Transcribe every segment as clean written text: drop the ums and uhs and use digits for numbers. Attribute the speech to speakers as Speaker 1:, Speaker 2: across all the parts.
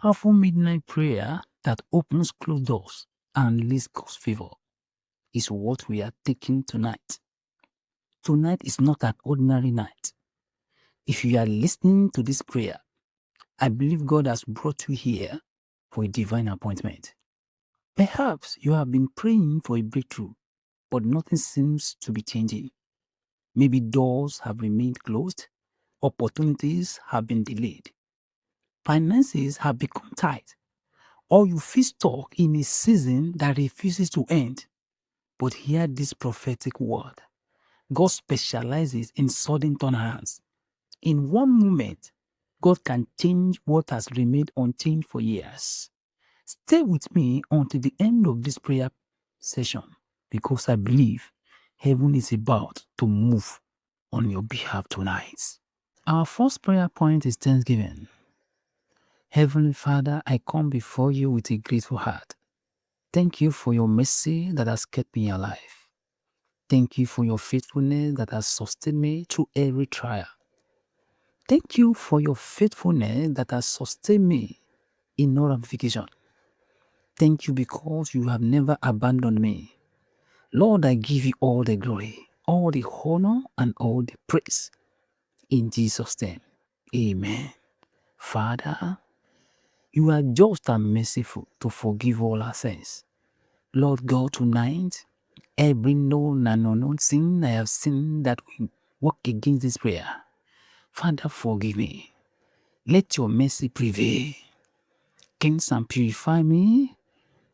Speaker 1: powerful midnight prayer that opens closed doors and leads God's favor is what we are taking tonight. Tonight is not an ordinary night. If you are listening to this prayer, I believe God has brought you here for a divine appointment. Perhaps you have been praying for a breakthrough, but nothing seems to be changing. Maybe doors have remained closed, opportunities have been delayed, finances have become tight, or you feel stuck in a season that refuses to end. But hear this prophetic word. God specializes in sudden turnarounds. In one moment, God can change what has remained unchanged for years. Stay with me until the end of this prayer session because I believe heaven is about to move on your behalf tonight. Our first prayer point is thanksgiving. Heavenly Father, I come before you with a grateful heart. Thank you for your mercy that has kept me alive. Thank you for your faithfulness that has sustained me through every trial. Thank you for your faithfulness that has sustained me in no ramification. Thank you because you have never abandoned me. Lord, I give you all the glory, all the honor, and all the praise. In Jesus' name, amen. Father, you are just and merciful to forgive all our sins. Lord God, tonight, every known and unknown sin I have sinned that will work against this prayer, Father, forgive me. Let your mercy prevail. Cleanse and purify me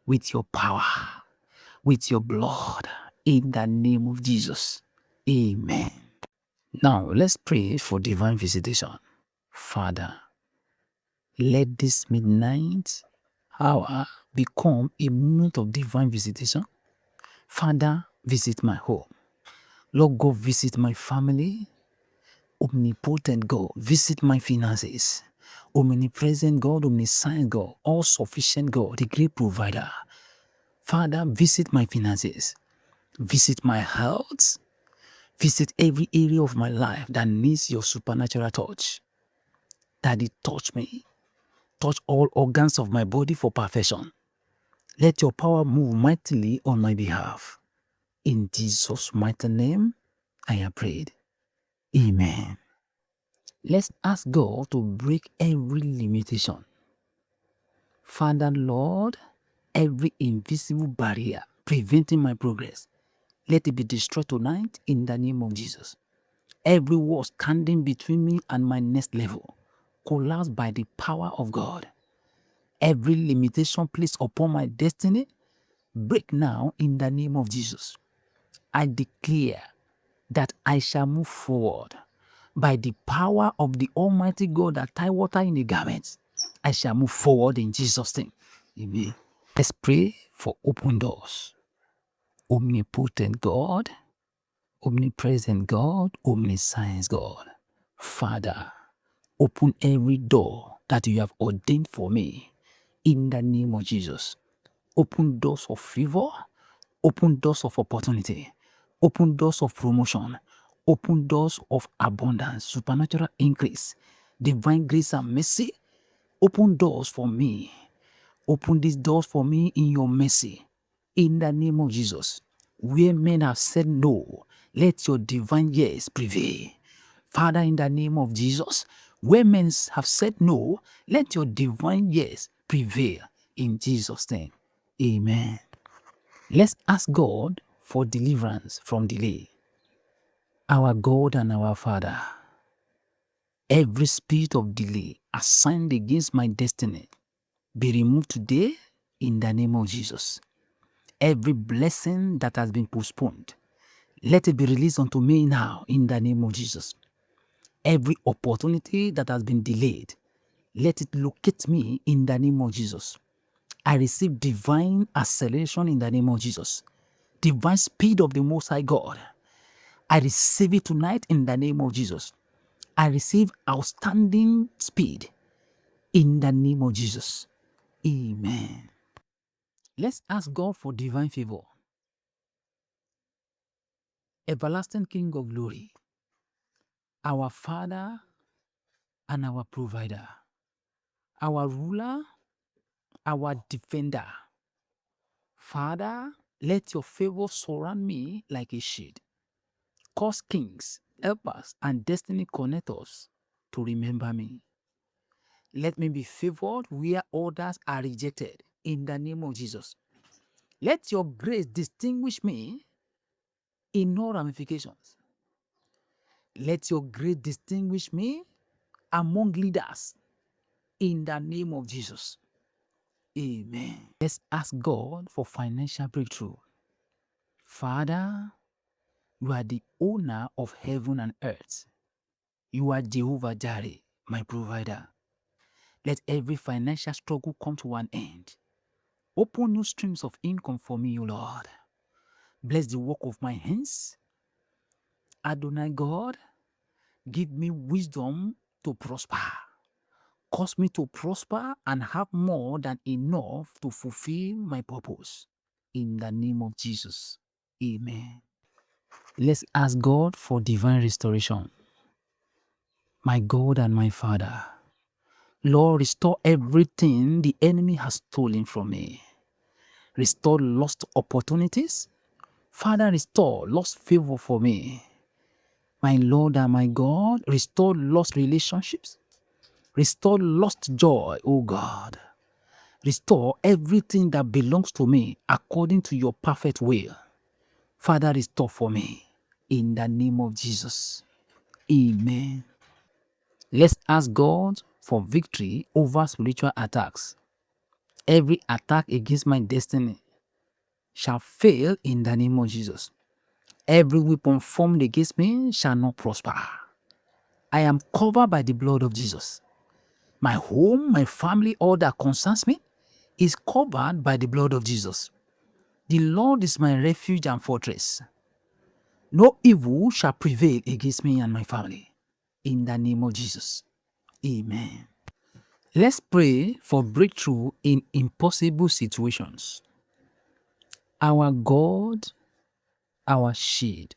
Speaker 1: with your power, with your blood, in the name of Jesus. Amen. Now, let's pray for divine visitation. Father, let this midnight hour become a moment of divine visitation. Father, visit my home. Lord God, visit my family. Omnipotent God, visit my finances. Omnipresent God, omniscient God, all-sufficient God, the great provider. Father, visit my finances. Visit my health. Visit every area of my life that needs your supernatural touch. Daddy, touch me. Touch all organs of my body for perfection. Let your power move mightily on my behalf. In Jesus' mighty name, I have prayed. Amen. Let's ask God to break every limitation. Father, Lord, every invisible barrier preventing my progress, let it be destroyed tonight in the name of Jesus. Every wall standing between me and my next level, collapse by the power of God. Every limitation placed upon my destiny, break now in the name of Jesus. I declare that I shall move forward by the power of the Almighty God that tie water in the garments. I shall move forward in Jesus' name. Amen. Let's pray for open doors. Omnipotent God, omnipresent God, omniscience God. Father, open every door that you have ordained for me in the name of Jesus. Open doors of favor, open doors of opportunity, open doors of promotion, open doors of abundance, supernatural increase, divine grace and mercy. Open doors for me. Open these doors for me in your mercy. In the name of Jesus. Where men have said no, let your divine yes prevail. Father, in the name of Jesus, where men have said no, let your divine yes prevail. In Jesus' name. Amen. Let's ask God for deliverance from delay. Our God and our Father, every spirit of delay assigned against my destiny be removed today in the name of Jesus. Every blessing that has been postponed, let it be released unto me now in the name of Jesus. Every opportunity that has been delayed, let it locate me in the name of Jesus. I receive divine acceleration in the name of Jesus. Divine speed of the Most High God. I receive it tonight in the name of Jesus. I receive outstanding speed in the name of Jesus. Amen. Let's ask God for divine favor. Everlasting King of glory, our Father and our provider, our ruler our defender. Father, let your favor surround me like a shield. Cause kings, helpers, and destiny connectors to remember me. Let me be favored where others are rejected in the name of Jesus. Let your grace distinguish me in all ramifications. Let your grace distinguish me among leaders in the name of Jesus. Amen. Let's ask God for financial breakthrough. Father, you are the owner of heaven and earth. You are Jehovah Jireh, my provider. Let every financial struggle come to an end. Open new streams of income for me, O Lord. Bless the work of my hands. Adonai God, give me wisdom to prosper. Cause me to prosper and have more than enough to fulfill my purpose. In the name of Jesus. Amen. Let's ask God for divine restoration. My God and my Father, Lord, restore everything the enemy has stolen from me. Restore lost opportunities. Father, restore lost favor for me. My Lord and my God, restore lost relationships. Restore lost joy, O God. Restore everything that belongs to me according to your perfect will. Father, restore for me. In the name of Jesus. Amen. Let's ask God for victory over spiritual attacks. Every attack against my destiny shall fail in the name of Jesus. Every weapon formed against me shall not prosper. I am covered by the blood of Jesus. My home, my family, all that concerns me is covered by the blood of Jesus. The Lord is my refuge and fortress. No evil shall prevail against me and my family. In the name of Jesus. Amen. Let's pray for breakthrough in impossible situations. Our God, our shield.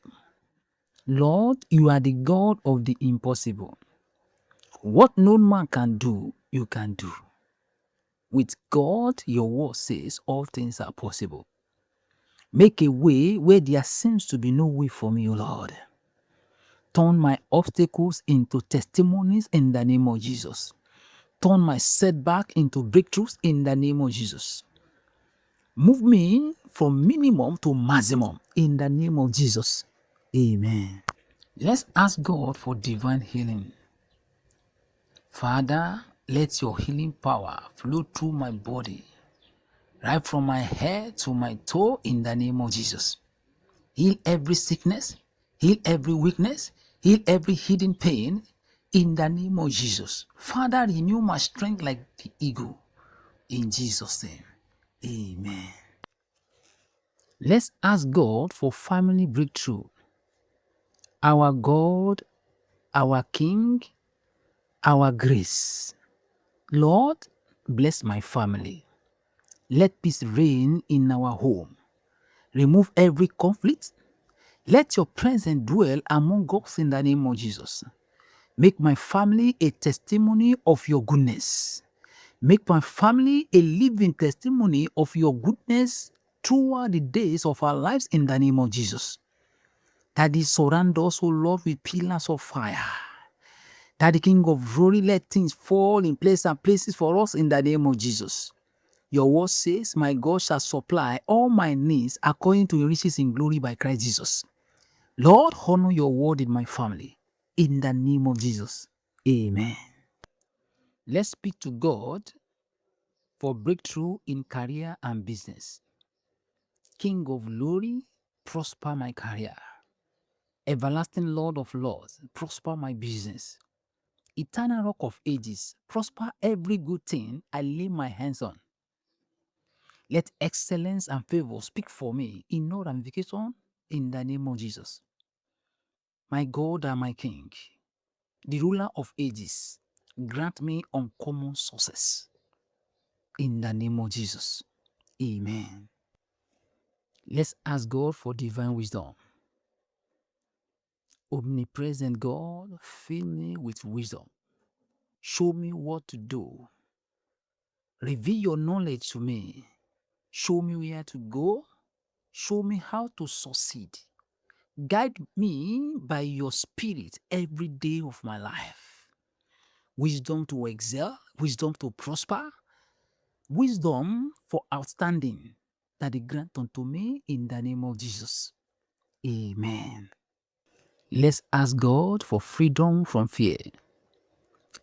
Speaker 1: Lord, you are the God of the impossible. What no man can do, you can do. With God, your word says all things are possible. Make a way where there seems to be no way for me, O Lord. Turn my obstacles into testimonies in the name of Jesus. Turn my setback into breakthroughs in the name of Jesus. Move me from minimum to maximum in the name of Jesus. Amen. Let's ask God for divine healing. Father, let your healing power flow through my body, right from my head to my toe in the name of Jesus. Heal every sickness, heal every weakness, heal every hidden pain in the name of Jesus. Father, renew my strength like the eagle in Jesus' name. Amen. Let's ask God for family breakthrough. Our God, our King, our grace. Lord, bless my family. Let peace reign in our home. Remove every conflict. Let your presence dwell among us in the name of Jesus. Make my family a testimony of your goodness. Make my family a living testimony of your goodness throughout the days of our lives in the name of Jesus. Daddy, surround us, O Lord, with pillars of fire. Daddy, King of glory, let things fall in place and places for us in the name of Jesus. Your word says, my God shall supply all my needs according to your riches in glory by Christ Jesus. Lord, honor your word in my family. In the name of Jesus. Amen. Let's speak to God for breakthrough in career and business. King of glory, prosper my career. Everlasting Lord of Lords, prosper my business. Eternal Rock of Ages, prosper every good thing I lay my hands on. Let excellence and favor speak for me in no ramification in the name of Jesus. My God and my King, the ruler of ages, grant me uncommon success in the name of Jesus. Amen. Let's ask God for divine wisdom. Omnipresent God, fill me with wisdom. Show me what to do Reveal your knowledge to me. Show me where to go. Show me how to succeed. Guide me by your spirit every day of my life. Wisdom to excel, wisdom to prosper, wisdom for outstanding, that He grant unto me in the name of Jesus. Amen. Let's ask God for freedom from fear.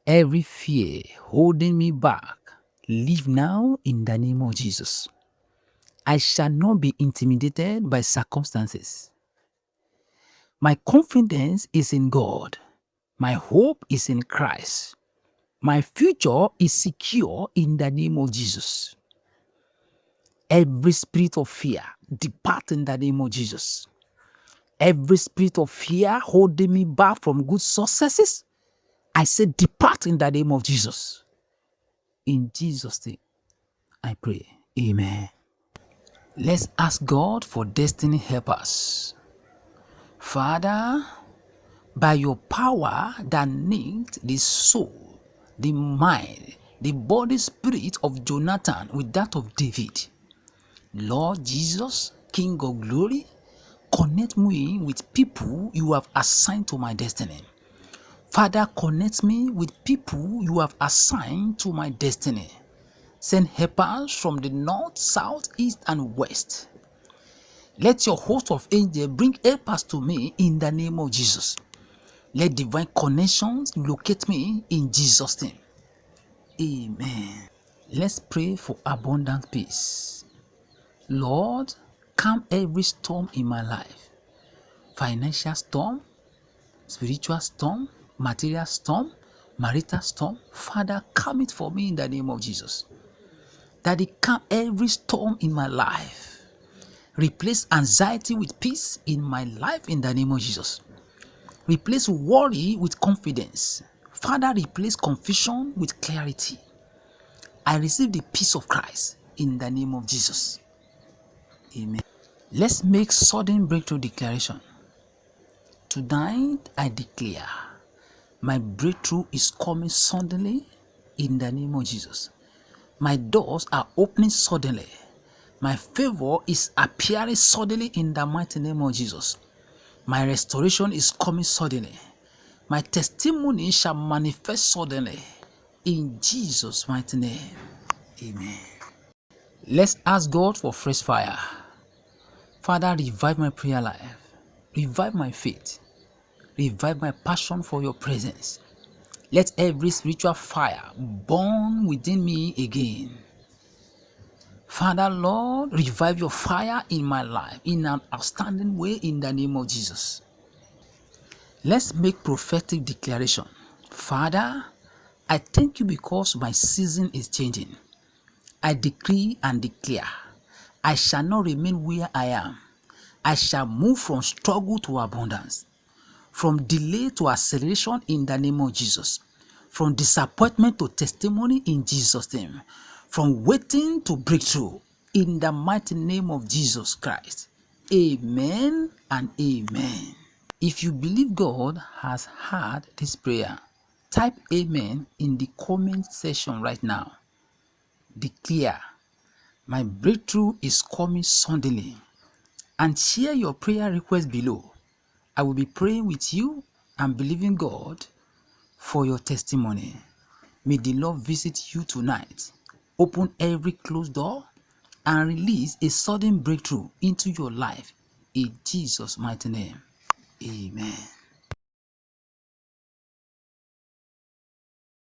Speaker 1: Every fear holding me back, leave now in the name of Jesus. I shall not be intimidated by circumstances. My confidence is in God. My hope is in Christ. My future is secure in the name of Jesus. Every spirit of fear, depart in the name of Jesus. Every spirit of fear holding me back from good successes, I say depart in the name of Jesus. In Jesus' name, I pray. Amen. Let's ask God for destiny helpers. Father, by your power that knit the soul, the mind, the body spirit of Jonathan with that of David, Lord Jesus, King of glory, connect me with people you have assigned to my destiny. Father, connect me with people you have assigned to my destiny. Send helpers from the north, south, east, and west. Let your host of angels bring helpers to me in the name of Jesus. Let divine connections locate me in Jesus' name. Amen. Let's pray for abundant peace. Lord, calm every storm in my life. Financial storm, spiritual storm, material storm, marital storm. Father, calm it for me in the name of Jesus. Daddy, calm every storm in my life. Replace anxiety with peace in my life in the name of Jesus. Replace worry with confidence. Father, replace confusion with clarity. I receive the peace of Christ in the name of Jesus. Amen. Let's make sudden breakthrough declaration. Tonight, I declare my breakthrough is coming suddenly in the name of Jesus. My doors are opening suddenly. My favor is appearing suddenly in the mighty name of Jesus. My restoration is coming suddenly. My testimony shall manifest suddenly in Jesus' mighty name. Amen. Let's ask God for fresh fire. Father, revive my prayer life. Revive my faith. Revive my passion for your presence. Let every spiritual fire burn within me again. Father, Lord, revive your fire in my life in an outstanding way in the name of Jesus. Let's make prophetic declaration. Father, I thank you because my season is changing. I decree and declare, I shall not remain where I am. I shall move from struggle to abundance, from delay to acceleration in the name of Jesus, from disappointment to testimony in Jesus' name, from waiting to breakthrough in the mighty name of Jesus Christ. Amen and amen. If you believe God has heard this prayer, type amen in the comment section right now. Declare, my breakthrough is coming suddenly, and share your prayer request below. I will be praying with you and believing God for your testimony. May the Lord visit you tonight, open every closed door, and release a sudden breakthrough into your life in Jesus' mighty name. Amen.